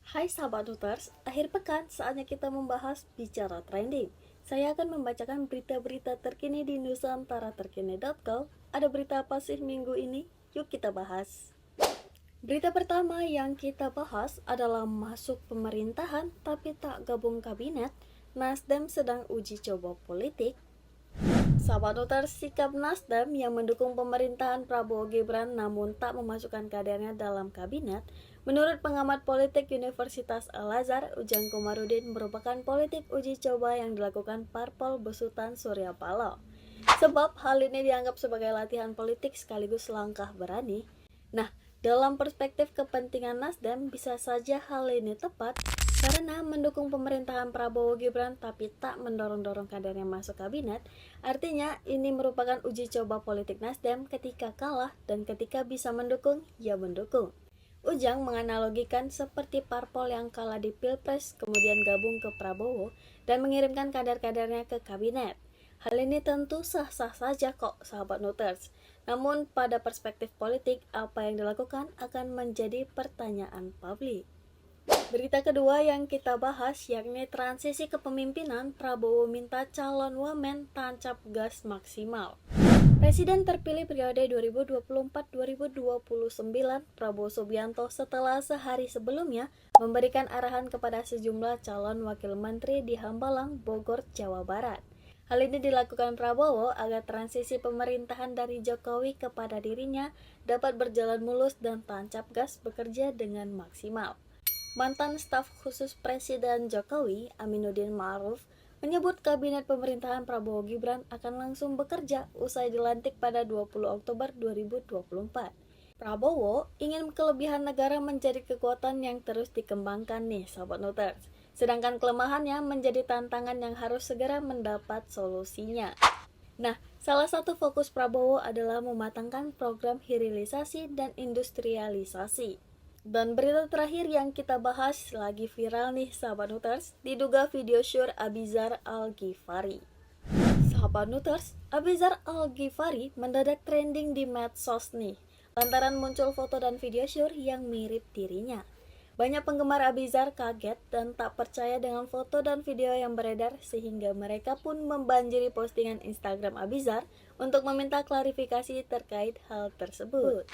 Hai sahabat Tuters, akhir pekan saatnya kita membahas bicara trending. Saya akan membacakan berita-berita terkini di nusantaraterkini.com. Ada berita apa sih minggu ini? Yuk kita bahas. Berita pertama yang kita bahas adalah masuk pemerintahan tapi tak gabung kabinet. Nasdem sedang uji coba politik. Sahabat Tuters, sikap Nasdem yang mendukung pemerintahan Prabowo Gibran namun tak memasukkan kadernya dalam kabinet, menurut pengamat politik Universitas Al-Azhar, Ujang Komarudin, merupakan politik uji coba yang dilakukan parpol besutan Surya Paloh. Sebab hal ini dianggap sebagai latihan politik sekaligus langkah berani. Nah, dalam perspektif kepentingan Nasdem, bisa saja hal ini tepat karena mendukung pemerintahan Prabowo Gibran tapi tak mendorong-dorong kadernya masuk kabinet. Artinya ini merupakan uji coba politik Nasdem ketika kalah dan ketika bisa mendukung, ya mendukung. Ujang menganalogikan seperti parpol yang kalah di Pilpres kemudian gabung ke Prabowo dan mengirimkan kader-kadernya ke kabinet. Hal ini tentu sah-sah saja kok sahabat Nuters. Namun pada perspektif politik, apa yang dilakukan akan menjadi pertanyaan publik. Berita kedua yang kita bahas yakni transisi kepemimpinan, Prabowo minta calon wamen tancap gas maksimal. Presiden terpilih periode 2024-2029, Prabowo Subianto, setelah sehari sebelumnya memberikan arahan kepada sejumlah calon wakil menteri di Hambalang, Bogor, Jawa Barat. Hal ini dilakukan Prabowo agar transisi pemerintahan dari Jokowi kepada dirinya dapat berjalan mulus dan tancap gas bekerja dengan maksimal. Mantan staf khusus Presiden Jokowi, Aminuddin Ma'ruf, menyebut kabinet pemerintahan Prabowo Gibran akan langsung bekerja usai dilantik pada 20 Oktober 2024. Prabowo ingin kelebihan negara menjadi kekuatan yang terus dikembangkan nih sahabat Nuters. Sedangkan kelemahannya menjadi tantangan yang harus segera mendapat solusinya. Nah, salah satu fokus Prabowo adalah mematangkan program hilirisasi dan industrialisasi. Dan berita terakhir yang kita bahas lagi viral nih sahabat Nuters, diduga video syur Abizar Al-Ghifari. Sahabat Nuters, Abizar Al-Ghifari mendadak trending di medsos nih, lantaran muncul foto dan video syur yang mirip dirinya. Banyak penggemar Abizar kaget dan tak percaya dengan foto dan video yang beredar sehingga mereka pun membanjiri postingan Instagram Abizar untuk meminta klarifikasi terkait hal tersebut.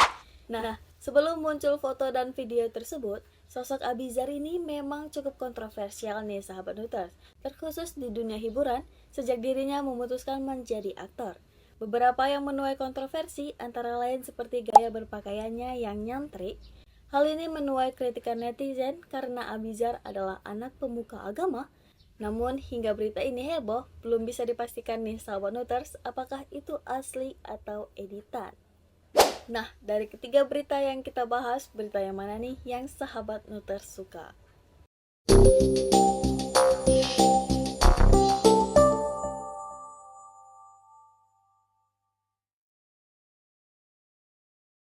Nah, sebelum muncul foto dan video tersebut, sosok Abizar ini memang cukup kontroversial nih sahabat Nuters, terkhusus di dunia hiburan sejak dirinya memutuskan menjadi aktor. Beberapa yang menuai kontroversi antara lain seperti gaya berpakaiannya yang nyantrik. Hal ini menuai kritikan netizen karena Abizar adalah anak pemuka agama. Namun hingga berita ini heboh, belum bisa dipastikan nih sahabat Nuters apakah itu asli atau editan. Nah, dari ketiga berita yang kita bahas, berita yang mana nih yang sahabat Nuters suka?